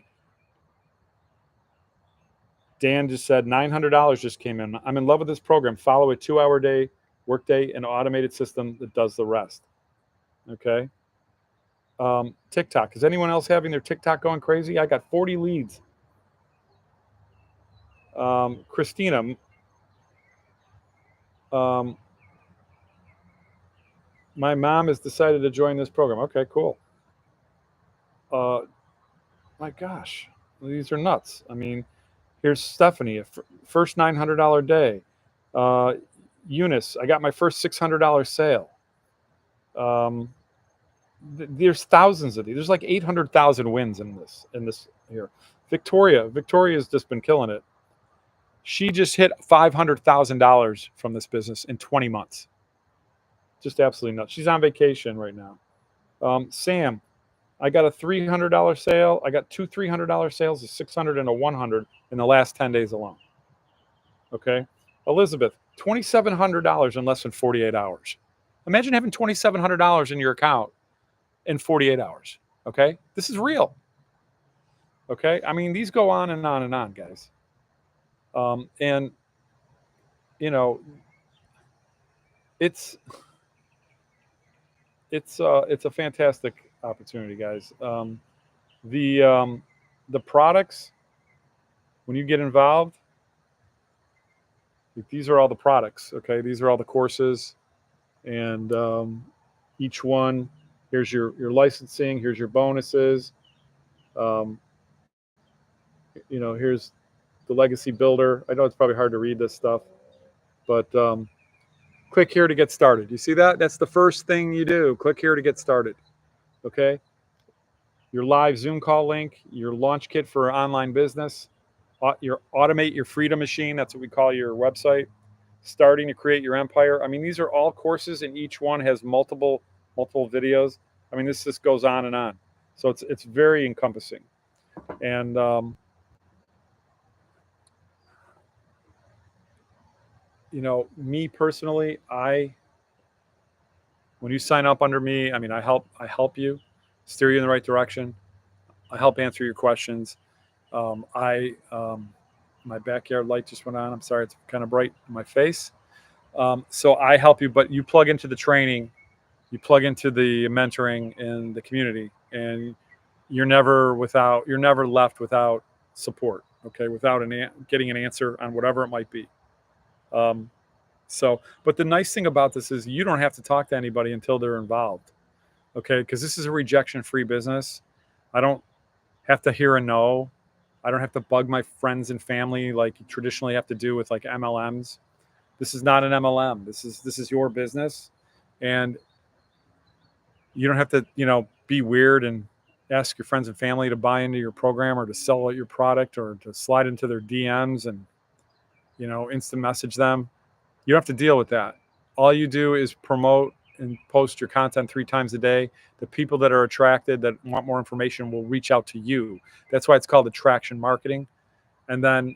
Dan just said, $900 just came in. I'm in love with this program. Follow a 2-hour day, workday, and automated system that does the rest. Okay. TikTok. Is anyone else having their TikTok going crazy? I got 40 leads. Christina, um, my mom has decided to join this program. Okay, cool. My gosh, these are nuts. I mean, here's Stephanie, first $900 day. Uh, Eunice, I got my first $600 sale. There's thousands of these. There's like 800,000 wins in this here. Victoria's just been killing it. She just hit $500,000 from this business in 20 months. Just absolutely nuts. She's on vacation right now. Sam, I got a $300 sale. I got two $300 sales, a 600 and a 100 in the last 10 days alone. Okay. Elizabeth, $2,700 in less than 48 hours. Imagine having $2,700 in your account in 48 hours. Okay. This is real. Okay. I mean, these go on and on and on, guys. And it's a fantastic opportunity, guys. The products, when you get involved, these are all the products. Okay, these are all the courses, and each one. Here's your licensing. Here's your bonuses. Um, here's the legacy builder. I know it's probably hard to read this stuff, but click here to get started. You see that? That's the first thing you do. Click here to get started. Okay. Your live Zoom call link, your launch kit for online business, your automate your freedom machine. That's what we call your website. Starting to create your empire. I mean, these are all courses, and each one has multiple videos. I mean, this just goes on and on. So it's very encompassing. And me personally, when you sign up under me, I mean, I help you steer you in the right direction. I help answer your questions. My backyard light just went on. I'm sorry, it's kind of bright in my face. So I help you, but you plug into the training, you plug into the mentoring and the community, and you're never left without support. Okay, without getting an answer on whatever it might be. But the nice thing about this is you don't have to talk to anybody until they're involved. Okay, because this is a rejection-free business. I don't have to hear a no. I don't have to bug my friends and family like you traditionally have to do with like MLMs. This is not an MLM. This is your business, and you don't have to be weird and ask your friends and family to buy into your program or to sell your product or to slide into their DMs and instant message them. You don't have to deal with that. All you do is promote and post your content 3 times a day. The people that are attracted, that want more information, will reach out to you. That's why it's called attraction marketing. And then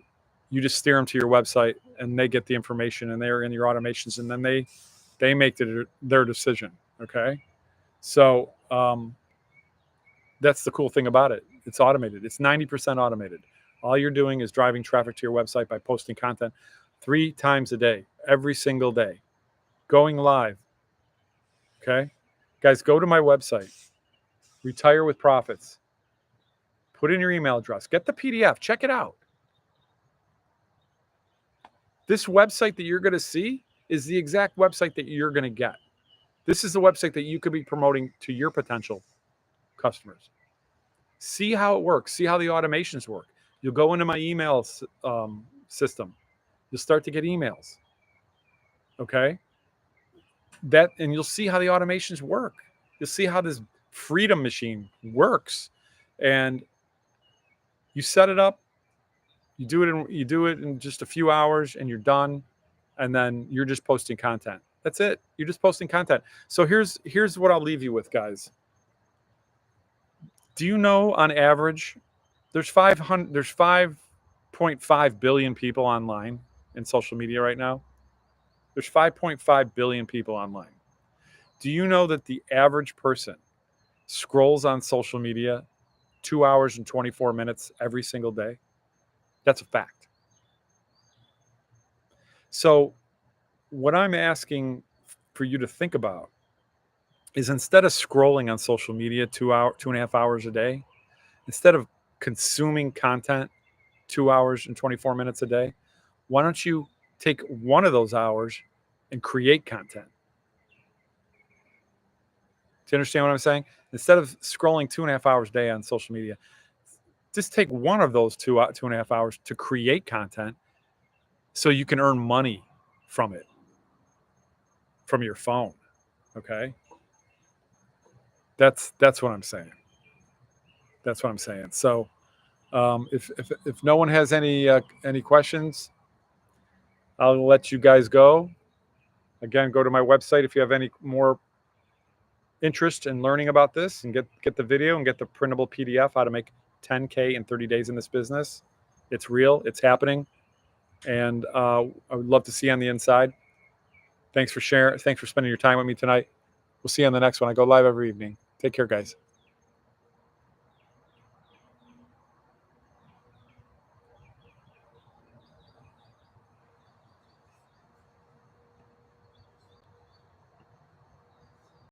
you just steer them to your website, and they get the information, and they're in your automations, and then they make their decision. Okay, so that's the cool thing about it. It's automated. It's 90% automated. All you're doing is driving traffic to your website by posting content 3 times a day, every single day, going live. Okay, guys, go to my website, Retire with Profits. Put in your email address. Get the PDF. Check it out. This website that you're going to see is the exact website that you're going to get. This is the website that you could be promoting to your potential customers. See how it works. See how the automations work. You'll go into my email system. You'll start to get emails. Okay? And you'll see how the automations work. You'll see how this freedom machine works. And you set it up. You do it in just a few hours and you're done, and then you're just posting content. That's it. You're just posting content. So here's what I'll leave you with, guys. Do you know on average there's 5.5 billion people online in social media right now? There's 5.5 billion people online. Do you know that the average person scrolls on social media 2 hours and 24 minutes every single day? That's a fact. So, what I'm asking for you to think about is, instead of scrolling on social media 2.5 hours a day, instead of consuming content 2 hours and 24 minutes a day, why don't you take one of those hours and create content? Do you understand what I'm saying? Instead of scrolling 2.5 hours a day on social media, just take one of those 2.5 hours to create content so you can earn money from it, from your phone. Okay. That's what I'm saying. That's what I'm saying. So if no one has any questions, I'll let you guys go. Again, go to my website if you have any more interest in learning about this, and get the video and get the printable PDF, how to make 10K in 30 days in this business. It's real. It's happening. And I would love to see you on the inside. Thanks for sharing. Thanks for spending your time with me tonight. We'll see you on the next one. I go live every evening. Take care, guys.